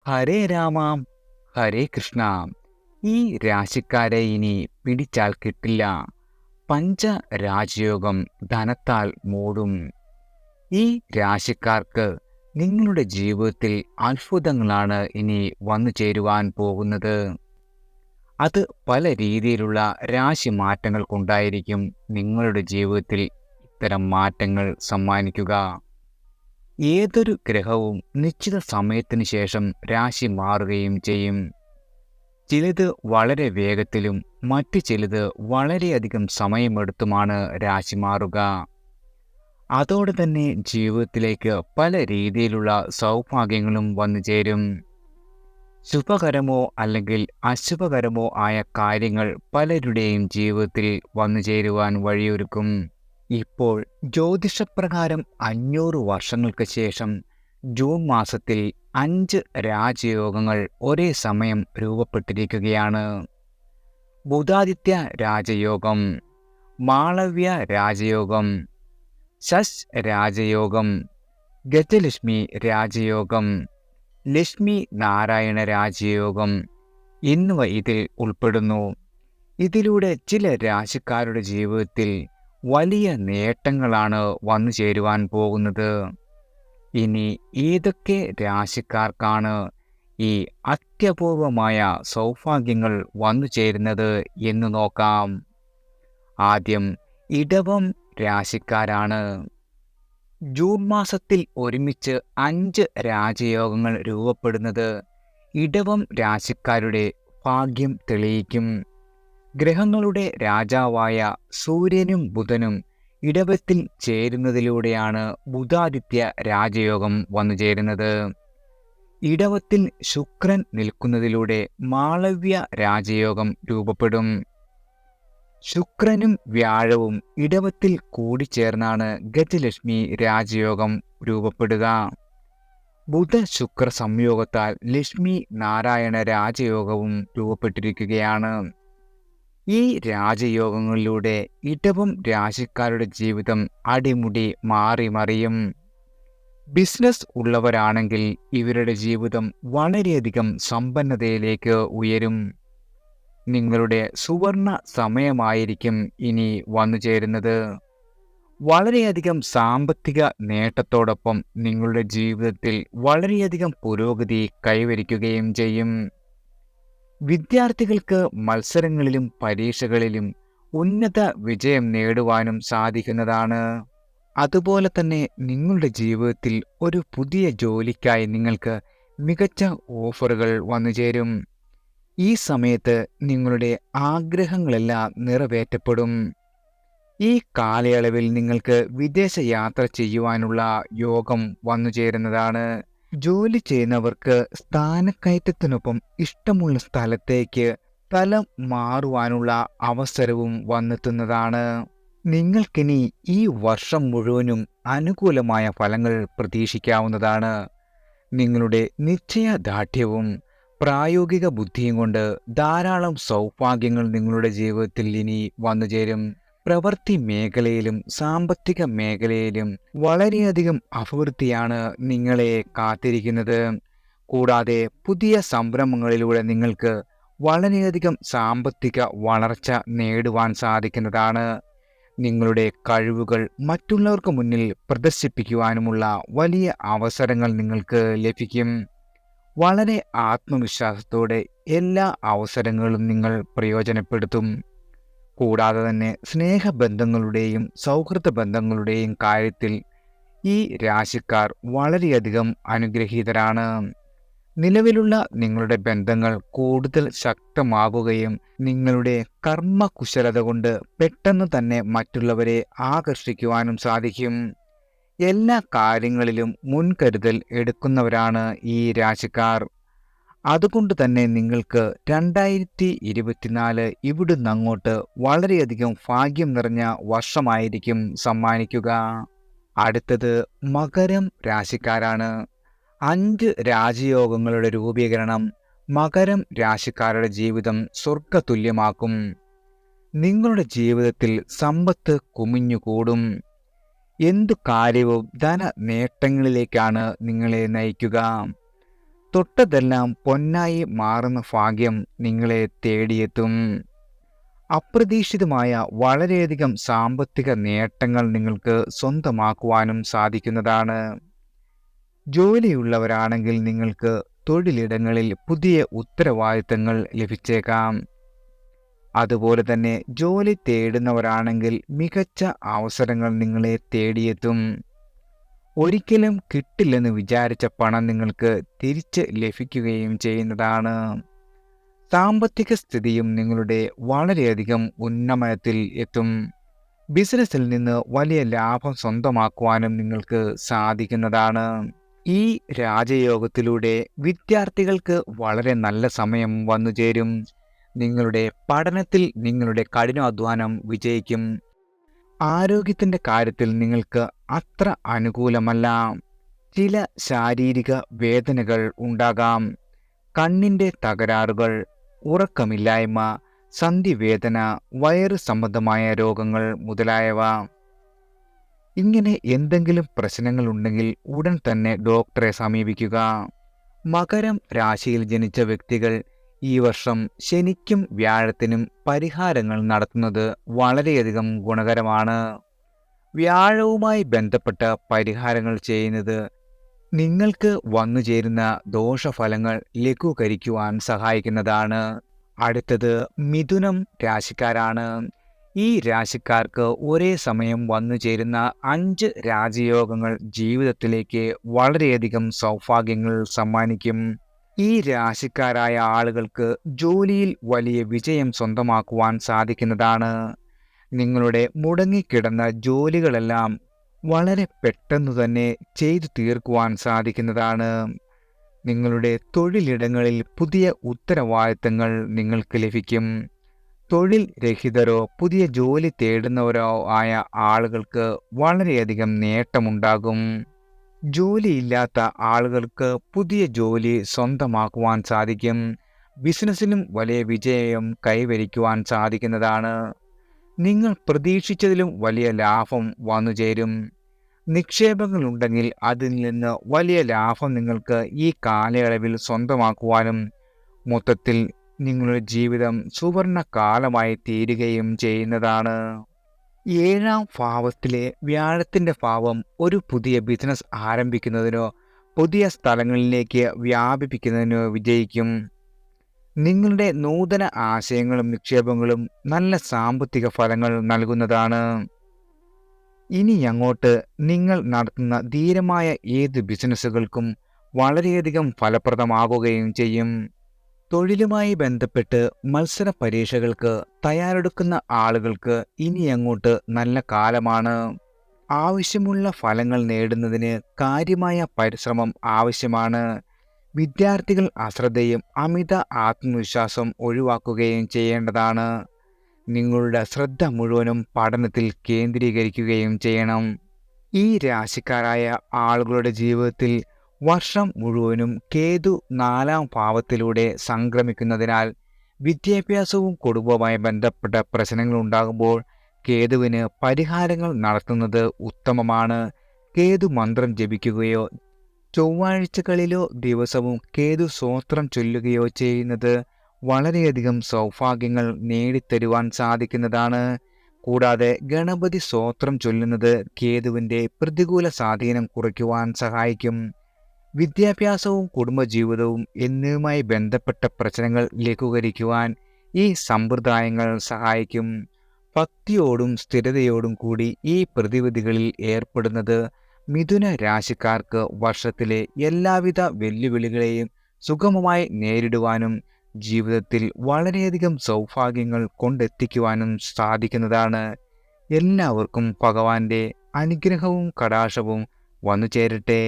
ഹരേ രാമ ഹരേ കൃഷ്ണ. ഈ രാശിക്കാരെ ഇനി പിടിച്ചാൽ കിട്ടില്ല. പഞ്ചരാജയോഗം ധനത്താൽ മൂടും. ഈ രാശിക്കാർക്ക് നിങ്ങളുടെ ജീവിതത്തിൽ അത്ഭുതങ്ങളാണ് ഇനി വന്നു ചേരുവാൻ പോകുന്നത്. അത് പല രീതിയിലുള്ള രാശി മാറ്റങ്ങൾ കൊണ്ടായിരിക്കും നിങ്ങളുടെ ജീവിതത്തിൽ ഇത്തരം മാറ്റങ്ങൾ സമ്മാനിക്കുക. ഏതൊരു ഗ്രഹവും നിശ്ചിത സമയത്തിന് ശേഷം രാശി മാറുകയും ചെയ്യും. ചിലത് വളരെ വേഗത്തിലും മറ്റു ചിലത് വളരെയധികം സമയമെടുത്തുമാണ് രാശി മാറുക. അതോടെ തന്നെ ജീവിതത്തിലേക്ക് പല രീതിയിലുള്ള സൗഭാഗ്യങ്ങളും വന്നു ചേരും. ശുഭകരമോ അല്ലെങ്കിൽ അശുഭകരമോ ആയ കാര്യങ്ങൾ പലരുടെയും ജീവിതത്തിൽ വന്നു ചേരുവാൻ വഴിയൊരുക്കും. ഇപ്പോൾ ജ്യോതിഷപ്രകാരം 500 വർഷങ്ങൾക്ക് ശേഷം ജൂൺ മാസത്തിൽ 5 രാജയോഗങ്ങൾ ഒരേ സമയം രൂപപ്പെട്ടിരിക്കുകയാണ്. ബുധാദിത്യ രാജയോഗം, മാളവ്യ രാജയോഗം, ശശ് രാജയോഗം, ഗജലക്ഷ്മി രാജയോഗം, ലക്ഷ്മി നാരായണ രാജയോഗം എന്നിവ ഇതിൽ ഉൾപ്പെടുന്നു. ഇതിലൂടെ ചില രാശിക്കാരുടെ ജീവിതത്തിൽ വലിയ നേട്ടങ്ങളാണ് വന്നു ചേരുവാൻ പോകുന്നത്. ഇനി ഏതൊക്കെ രാശിക്കാർക്കാണ് ഈ അത്യപൂർവമായ സൗഭാഗ്യങ്ങൾ വന്നു ചേരുന്നത് എന്ന് നോക്കാം. ആദ്യം ഇടവം രാശിക്കാരാണ്. ജൂൺ മാസത്തിൽ ഒരുമിച്ച് 5 രാജയോഗങ്ങൾ രൂപപ്പെടുന്നത് ഇടവം രാശിക്കാരുടെ ഭാഗ്യം തെളിയിക്കും. ഗ്രഹങ്ങളുടെ രാജാവായ സൂര്യനും ബുധനും ഇടവത്തിൽ ചേരുന്നതിലൂടെയാണ് ബുധാദിത്യ രാജയോഗം വന്നു ചേരുന്നത്. ഇടവത്തിൽ ശുക്രൻ നിൽക്കുന്നതിലൂടെ മാളവ്യ രാജയോഗം രൂപപ്പെടും. ശുക്രനും വ്യാഴവും ഇടവത്തിൽ കൂടിച്ചേർന്നാണ് ഗജലക്ഷ്മി രാജയോഗം രൂപപ്പെടുക. ബുധ ശുക്ര സംയോഗത്താൽ ലക്ഷ്മി നാരായണ രാജയോഗവും രൂപപ്പെട്ടിരിക്കുകയാണ്. ഈ രാജയോഗങ്ങളിലൂടെ ഇടവം രാശിക്കാരുടെ ജീവിതം അടിമുടി മാറിമറിയും. ബിസിനസ് ഉള്ളവരാണെങ്കിൽ ഇവരുടെ ജീവിതം വളരെയധികം സമ്പന്നതയിലേക്ക് ഉയരും. നിങ്ങളുടെ സുവർണ സമയമായിരിക്കും ഇനി വന്നു ചേരുന്നത്. വളരെയധികം സാമ്പത്തിക നേട്ടത്തോടൊപ്പം നിങ്ങളുടെ ജീവിതത്തിൽ വളരെയധികം പുരോഗതി കൈവരിക്കുകയും ചെയ്യും. വിദ്യാർത്ഥികൾക്ക് മത്സരങ്ങളിലും പരീക്ഷകളിലും ഉന്നത വിജയം നേടുവാനും സാധിക്കുന്നതാണ്. അതുപോലെ തന്നെ നിങ്ങളുടെ ജീവിതത്തിൽ ഒരു പുതിയ ജോലിക്കായി നിങ്ങൾക്ക് മികച്ച ഓഫറുകൾ വന്നു ചേരും. ഈ സമയത്ത് നിങ്ങളുടെ ആഗ്രഹങ്ങളെല്ലാം നിറവേറ്റപ്പെടും. ഈ കാലയളവിൽ നിങ്ങൾക്ക് വിദേശ യാത്ര ചെയ്യുവാനുള്ള യോഗം വന്നു ചേരുന്നതാണ്. ജോലി ചെയ്യുന്നവർക്ക് സ്ഥാനക്കയറ്റത്തിനൊപ്പം ഇഷ്ടമുള്ള സ്ഥലത്തേക്ക് സ്ഥലം മാറുവാനുള്ള അവസരവും വന്നെത്തുന്നതാണ്. നിങ്ങൾക്കിനി ഈ വർഷം മുഴുവനും അനുകൂലമായ ഫലങ്ങൾ പ്രതീക്ഷിക്കാവുന്നതാണ്. നിങ്ങളുടെ നിശ്ചയദാർഢ്യവും പ്രായോഗിക ബുദ്ധിയും കൊണ്ട് ധാരാളം സൗഭാഗ്യങ്ങൾ നിങ്ങളുടെ ജീവിതത്തിൽ ഇനി വന്നു ചേരും. പ്രവൃത്തി മേഖലയിലും സാമ്പത്തിക മേഖലയിലും വളരെയധികം അഭിവൃദ്ധിയാണ് നിങ്ങളെ കാത്തിരിക്കുന്നത്. കൂടാതെ പുതിയ സംരംഭങ്ങളിലൂടെ നിങ്ങൾക്ക് വളരെയധികം സാമ്പത്തിക വളർച്ച നേടുവാൻ സാധിക്കുന്നതാണ്. നിങ്ങളുടെ കഴിവുകൾ മറ്റുള്ളവർക്ക് മുന്നിൽ പ്രദർശിപ്പിക്കുവാനുമുള്ള വലിയ അവസരങ്ങൾ നിങ്ങൾക്ക് ലഭിക്കും. വളരെ ആത്മവിശ്വാസത്തോടെ എല്ലാ അവസരങ്ങളും നിങ്ങൾ പ്രയോജനപ്പെടുത്തും. കൂടാതെ തന്നെ സ്നേഹബന്ധങ്ങളുടെയും സൗഹൃദ ബന്ധങ്ങളുടെയും കാര്യത്തിൽ ഈ രാശിക്കാർ വളരെയധികം അനുഗ്രഹീതരാണ്. നിലവിലുള്ള നിങ്ങളുടെ ബന്ധങ്ങൾ കൂടുതൽ ശക്തമാകുകയും നിങ്ങളുടെ കർമ്മകുശലത കൊണ്ട് പെട്ടെന്ന് തന്നെ മറ്റുള്ളവരെ ആകർഷിക്കുവാനും സാധിക്കും. എല്ലാ കാര്യങ്ങളിലും മുൻകരുതൽ എടുക്കുന്നവരാണ് ഈ രാശിക്കാർ. അതുകൊണ്ട് തന്നെ നിങ്ങൾക്ക് 2024 ഇവിടുന്ന് അങ്ങോട്ട് വളരെയധികം ഭാഗ്യം നിറഞ്ഞ വർഷമായിരിക്കും സമ്മാനിക്കുക. അടുത്തത് മകരം രാശിക്കാരാണ്. 5 രാജയോഗങ്ങളുടെ രൂപീകരണം മകരം രാശിക്കാരുടെ ജീവിതം സ്വർഗതുല്യമാക്കും. നിങ്ങളുടെ ജീവിതത്തിൽ സമ്പത്ത് കുമിഞ്ഞുകൂടും. എന്തു കാര്യവും ധന നേട്ടങ്ങളിലേക്കാണ് നിങ്ങളെ നയിക്കുക. തൊട്ടതെല്ലാം പൊന്നായി മാറുന്ന ഭാഗ്യം നിങ്ങളെ തേടിയെത്തും. അപ്രതീക്ഷിതമായ വളരെയധികം സാമ്പത്തിക നേട്ടങ്ങൾ നിങ്ങൾക്ക് സ്വന്തമാക്കുവാനും സാധിക്കുന്നതാണ്. ജോലിയുള്ളവരാണെങ്കിൽ നിങ്ങൾക്ക് തൊഴിലിടങ്ങളിൽ പുതിയ ഉത്തരവാദിത്തങ്ങൾ ലഭിച്ചേക്കാം. അതുപോലെ തന്നെ ജോലി തേടുന്നവരാണെങ്കിൽ മികച്ച അവസരങ്ങൾ നിങ്ങളെ തേടിയെത്തും. ഒരിക്കലും കിട്ടില്ലെന്ന് വിചാരിച്ച പണം നിങ്ങൾക്ക് തിരിച്ച് ലഭിക്കുകയും ചെയ്യുന്നതാണ്. സാമ്പത്തിക സ്ഥിതിയും നിങ്ങളുടെ വളരെയധികം ഉന്നമനത്തിൽ എത്തും. ബിസിനസ്സിൽ നിന്ന് വലിയ ലാഭം സ്വന്തമാക്കുവാനും നിങ്ങൾക്ക് സാധിക്കുന്നതാണ്. ഈ രാജയോഗത്തിലൂടെ വിദ്യാർത്ഥികൾക്ക് വളരെ നല്ല സമയം വന്നുചേരും. നിങ്ങളുടെ പഠനത്തിൽ നിങ്ങളുടെ കഠിനാധ്വാനം വിജയിക്കും. ആരോഗ്യത്തിൻ്റെ കാര്യത്തിൽ നിങ്ങൾക്ക് അത്ര അനുകൂലമല്ല. ചില ശാരീരിക വേദനകൾ ഉണ്ടാകാം. കണ്ണിൻ്റെ തകരാറുകൾ, ഉറക്കമില്ലായ്മ, സന്ധിവേദന, വയറ് സംബന്ധമായ രോഗങ്ങൾ മുതലായവ. ഇങ്ങനെ എന്തെങ്കിലും പ്രശ്നങ്ങളുണ്ടെങ്കിൽ ഉടൻ തന്നെ ഡോക്ടറെ സമീപിക്കുക. മകരം രാശിയിൽ ജനിച്ച വ്യക്തികൾ ഈ വർഷം ശനിക്കും വ്യാഴത്തിനും പരിഹാരങ്ങൾ നടത്തുന്നത് വളരെയധികം ഗുണകരമാണ്. വ്യാഴവുമായി ബന്ധപ്പെട്ട പരിഹാരങ്ങൾ ചെയ്യുന്നത് നിങ്ങൾക്ക് വന്നുചേരുന്ന ദോഷഫലങ്ങൾ ലഘൂകരിക്കുവാൻ സഹായിക്കുന്നതാണ്. അടുത്തത് മിഥുനം രാശിക്കാരാണ്. ഈ രാശിക്കാർക്ക് ഒരേ സമയം വന്നുചേരുന്ന 5 രാജയോഗങ്ങൾ ജീവിതത്തിലേക്ക് വളരെയധികം സൗഭാഗ്യങ്ങൾ സമ്മാനിക്കും. ഈ രാശിക്കാരായ ആളുകൾക്ക് ജോലിയിൽ വലിയ വിജയം സ്വന്തമാക്കുവാൻ സാധിക്കുന്നതാണ്. നിങ്ങളുടെ മുടങ്ങിക്കിടന്ന ജോലികളെല്ലാം വളരെ പെട്ടെന്ന് തന്നെ ചെയ്തു തീർക്കുവാൻ സാധിക്കുന്നതാണ്. നിങ്ങളുടെ തൊഴിലിടങ്ങളിൽ പുതിയ ഉത്തരവാദിത്തങ്ങൾ നിങ്ങൾക്ക് ലഭിക്കും. തൊഴിൽ രഹിതരോ പുതിയ ജോലി തേടുന്നവരോ ആയ ആളുകൾക്ക് വളരെയധികം നേട്ടമുണ്ടാകും. ജോലിയില്ലാത്ത ആളുകൾക്ക് പുതിയ ജോലി സ്വന്തമാക്കുവാൻ സാധിക്കും. ബിസിനസ്സിലും വലിയ വിജയം കൈവരിക്കുവാൻ സാധിക്കുന്നതാണ്. നിങ്ങൾ പ്രതീക്ഷിച്ചതിലും വലിയ ലാഭം വന്നുചേരും. നിക്ഷേപങ്ങളുണ്ടെങ്കിൽ അതിൽ നിന്ന് വലിയ ലാഭം നിങ്ങൾക്ക് ഈ കാലയളവിൽ സ്വന്തമാക്കുവാനും മൊത്തത്തിൽ നിങ്ങളുടെ ജീവിതം സുവർണ കാലമായി തീരുകയും ചെയ്യുന്നതാണ്. 7ാം ഭാവത്തിലെ വ്യാഴത്തിൻ്റെ ഭാവം ഒരു പുതിയ ബിസിനസ് ആരംഭിക്കുന്നതിനോ പുതിയ സ്ഥലങ്ങളിലേക്ക് വ്യാപിപ്പിക്കുന്നതിനോ വിജയിക്കും. നിങ്ങളുടെ നൂതന ആശയങ്ങളും നിക്ഷേപങ്ങളും നല്ല സാമ്പത്തിക ഫലങ്ങൾ നൽകുന്നതാണ്. ഇനി അങ്ങോട്ട് നിങ്ങൾ നടത്തുന്ന ധീരമായ ഏത് ബിസിനസ്സുകൾക്കും വളരെയധികം ഫലപ്രദമാകുകയും ചെയ്യും. തൊഴിലുമായി ബന്ധപ്പെട്ട് മത്സര പരീക്ഷകൾക്ക് തയ്യാറെടുക്കുന്ന ആളുകൾക്ക് ഇനി അങ്ങോട്ട് നല്ല കാലമാണ്. ആവശ്യമുള്ള ഫലങ്ങൾ നേടുന്നതിന് കാര്യമായ പരിശ്രമം ആവശ്യമാണ്. വിദ്യാർത്ഥികൾ അശ്രദ്ധയും അമിത ആത്മവിശ്വാസം ഒഴിവാക്കുകയും ചെയ്യേണ്ടതാണ്. നിങ്ങളുടെ ശ്രദ്ധ മുഴുവനും പഠനത്തിൽ കേന്ദ്രീകരിക്കുകയും ചെയ്യണം. ഈ രാശിക്കാരായ ആളുകളുടെ ജീവിതത്തിൽ വർഷം മുഴുവനും കേതു 4ാം ഭാവത്തിലൂടെ സംക്രമിക്കുന്നതിനാൽ വിദ്യാഭ്യാസവും കുടുംബവുമായി ബന്ധപ്പെട്ട പ്രശ്നങ്ങൾ ഉണ്ടാകുമ്പോൾ കേതുവിന് പരിഹാരങ്ങൾ നടത്തുന്നത് ഉത്തമമാണ്. കേതു മന്ത്രം ജപിക്കുകയോ ചൊവ്വാഴ്ചകളിലോ ദിവസവും കേതു സ്തോത്രം ചൊല്ലുകയോ ചെയ്യുന്നത് വളരെയധികം സൗഭാഗ്യങ്ങൾ നേടിത്തരുവാൻ സാധിക്കുന്നതാണ്. കൂടാതെ ഗണപതി സ്തോത്രം ചൊല്ലുന്നത് കേതുവിൻ്റെ പ്രതികൂല സ്വാധീനം കുറയ്ക്കുവാൻ സഹായിക്കും. വിദ്യാഭ്യാസവും കുടുംബജീവിതവും എന്നിവയുമായി ബന്ധപ്പെട്ട പ്രശ്നങ്ങൾ ലഘൂകരിക്കുവാൻ ഈ സമ്പ്രദായങ്ങൾ സഹായിക്കും. ഭക്തിയോടും സ്ഥിരതയോടും കൂടി ഈ പ്രതിവിധികളിൽ ഏർപ്പെടുന്നത് മിഥുന രാശിക്കാർക്ക് വർഷത്തിലെ എല്ലാവിധ വെല്ലുവിളികളെയും സുഗമമായി നേരിടുവാനും ജീവിതത്തിൽ വളരെയധികം സൗഭാഗ്യങ്ങൾ കൊണ്ടെത്തിക്കുവാനും സാധിക്കുന്നതാണ്. എല്ലാവർക്കും ഭഗവാന്റെ അനുഗ്രഹവും കടാക്ഷവും വന്നു ചേരട്ടെ.